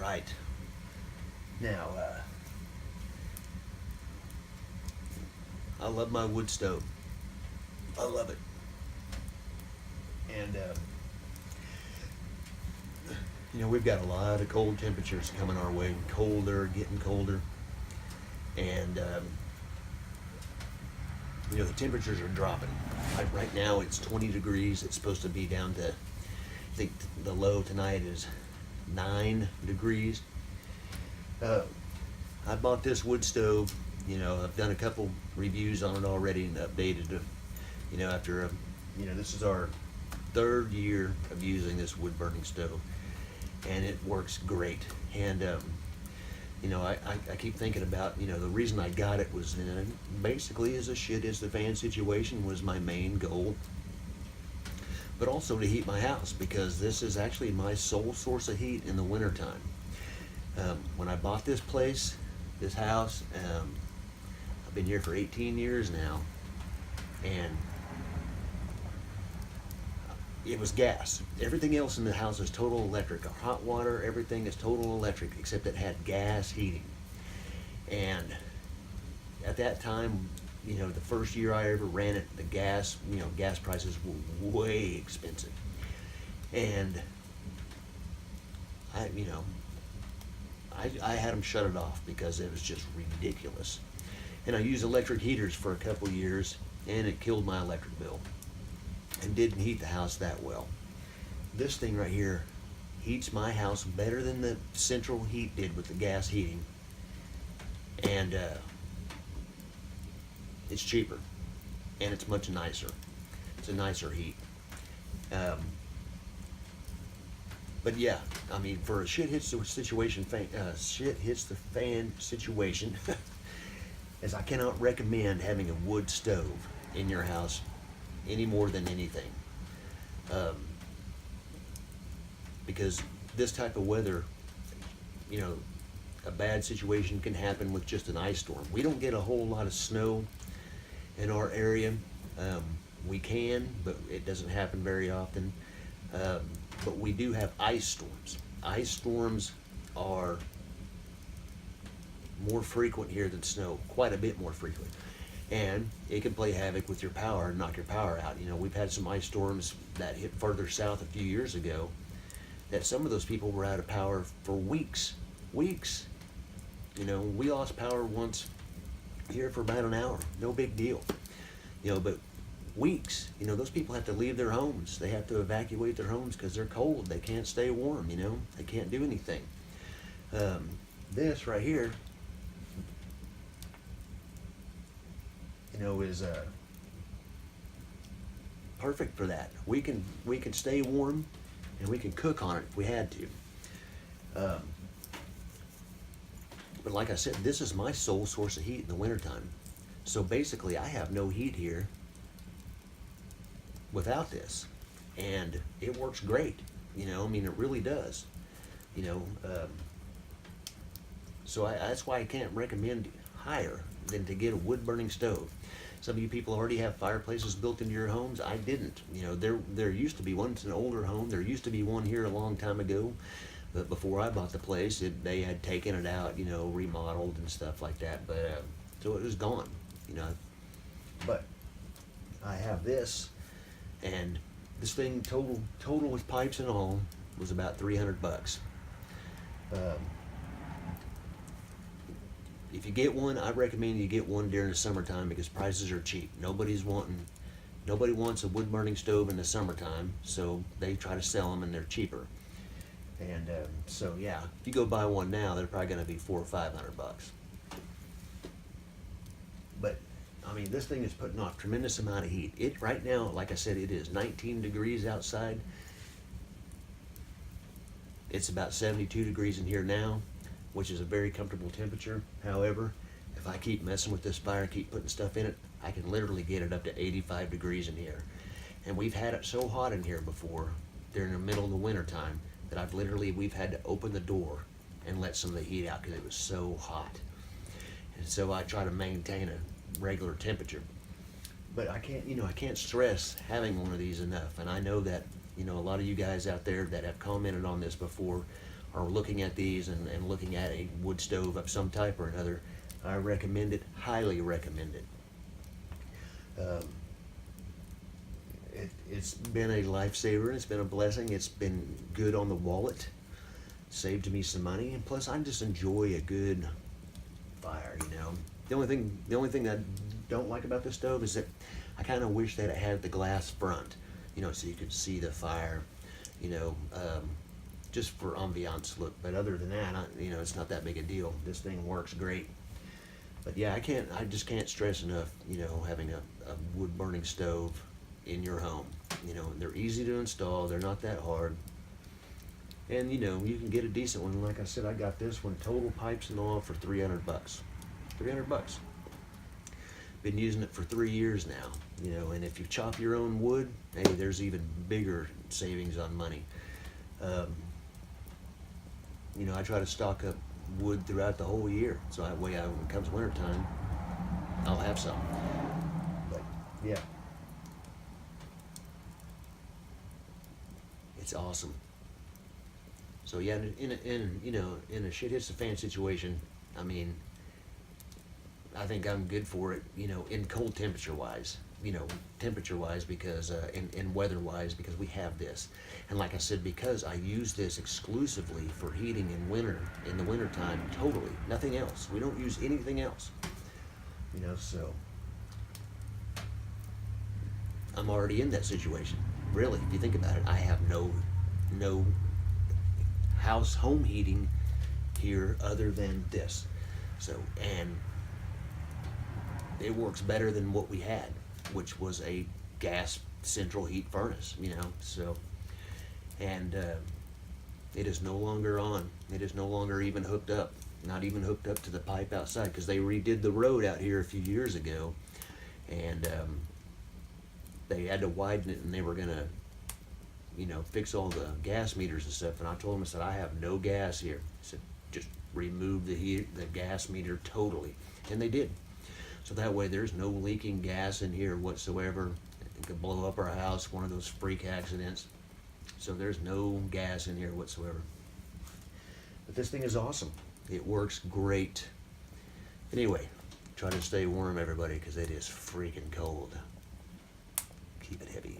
right. Now, I love my wood stove. I love it. And, we've got a lot of cold temperatures coming our way. Colder, getting colder. And, the temperatures are dropping. Right now it's 20 degrees. It's supposed to be down to, I think the low tonight is 9 degrees. I bought this wood stove. I've done a couple reviews on it already and updated it. After, this is our 3rd year of using this wood burning stove, and it works great. And, I keep thinking about, the reason I got it was basically as a shit is the fan situation was my main goal, but also to heat my house, because this is actually my sole source of heat in the wintertime. When I bought this place, this house, I've been here for 18 years now, and it was gas. Everything else in the house is total electric. Our hot water, everything is total electric, except it had gas heating. And at that time, the first year I ever ran it, the gas prices were way expensive. And I had them shut it off because it was just ridiculous. And I used electric heaters for a couple years, and it killed my electric bill and didn't heat the house that well. This thing right here heats my house better than the central heat did with the gas heating, and it's cheaper, and it's much nicer. It's a nicer heat. But yeah, I mean, for a shit hits the fan situation, as I cannot recommend having a wood stove in your house any more than anything, because this type of weather, a bad situation can happen with just an ice storm. We don't get a whole lot of snow in our area. We can, but it doesn't happen very often. But we do have ice storms. Ice storms are more frequent here than snow, quite a bit more frequent. And it can play havoc with your power and knock your power out. We've had some ice storms that hit further south a few years ago that some of those people were out of power for weeks. Weeks. We lost power once here for about an hour. No big deal. But weeks, those people have to leave their homes. They have to evacuate their homes because they're cold. They can't stay warm, They can't do anything. This right here, is perfect for that. We can stay warm, and we can cook on it if we had to. But like I said, this is my sole source of heat in the wintertime. So basically, I have no heat here without this, and it works great. It really does. So that's why I can't recommend higher than to get a wood burning stove. Some of you people already have fireplaces built into your homes. I didn't. There used to be one. It's an older home. There used to be one here a long time ago, but before I bought the place, they had taken it out, remodeled and stuff like that. But so it was gone. But I have this, and this thing total with pipes and all was about $300. If you get one, I recommend you get one during the summertime because prices are cheap. Nobody wants a wood burning stove in the summertime, so they try to sell them and they're cheaper. And so yeah, if you go buy one now, they're probably going to be $400 or $500. But I mean, this thing is putting off a tremendous amount of heat. It right now, like I said, it is 19 degrees outside. It's about 72 degrees in here now, which is a very comfortable temperature. However, if I keep messing with this fire, keep putting stuff in it, I can literally get it up to 85 degrees in here. And we've had it so hot in here before, during the middle of the winter time, that we've had to open the door and let some of the heat out because it was so hot. And so I try to maintain a regular temperature. But I can't stress having one of these enough. And I know that, a lot of you guys out there that have commented on this before are looking at these and looking at a wood stove of some type or another, I recommend it, highly recommend it. It's been a lifesaver. It's been a blessing. It's been good on the wallet. Saved me some money, and plus I just enjoy a good fire. You know, the only thing that I don't like about this stove is that I kind of wish that it had the glass front. You know, so you could see the fire. You know, just for ambiance look. But other than that, you know, it's not that big a deal. This thing works great. But yeah, I just can't stress enough, you know, having a wood burning stove in your home. You know, they're easy to install, they're not that hard. And you know, you can get a decent one. Like I said, I got this one, total pipes and all, for 300 bucks. 300 bucks. Been using it for 3 years now, you know, and if you chop your own wood, hey, there's even bigger savings on money. You know, I try to stock up wood throughout the whole year, so that way when it comes winter time, I'll have some. But yeah, it's awesome. So yeah, in you know, in a shit hits the fan situation, I mean, I think I'm good for it, you know, in cold temperature wise, you know, temperature wise, because in weather wise, because we have this. And like I said, because I use this exclusively for heating in the winter time, totally, nothing else. We don't use anything else, you know, so I'm already in that situation. Really, if you think about it, I have no home heating here other than this. So, and it works better than what we had, which was a gas central heat furnace, you know, so, and it is no longer on. It is no longer even hooked up, not even hooked up to the pipe outside, because they redid the road out here a few years ago, and they had to widen it, and they were gonna, you know, fix all the gas meters and stuff. And I told them, I said, I have no gas here. I said, just remove the gas meter totally, and they did. So that way there's no leaking gas in here whatsoever. It could blow up our house, one of those freak accidents. So there's no gas in here whatsoever. But this thing is awesome. It works great. Anyway, try to stay warm, everybody, because it is freaking cold. Keep it heavy.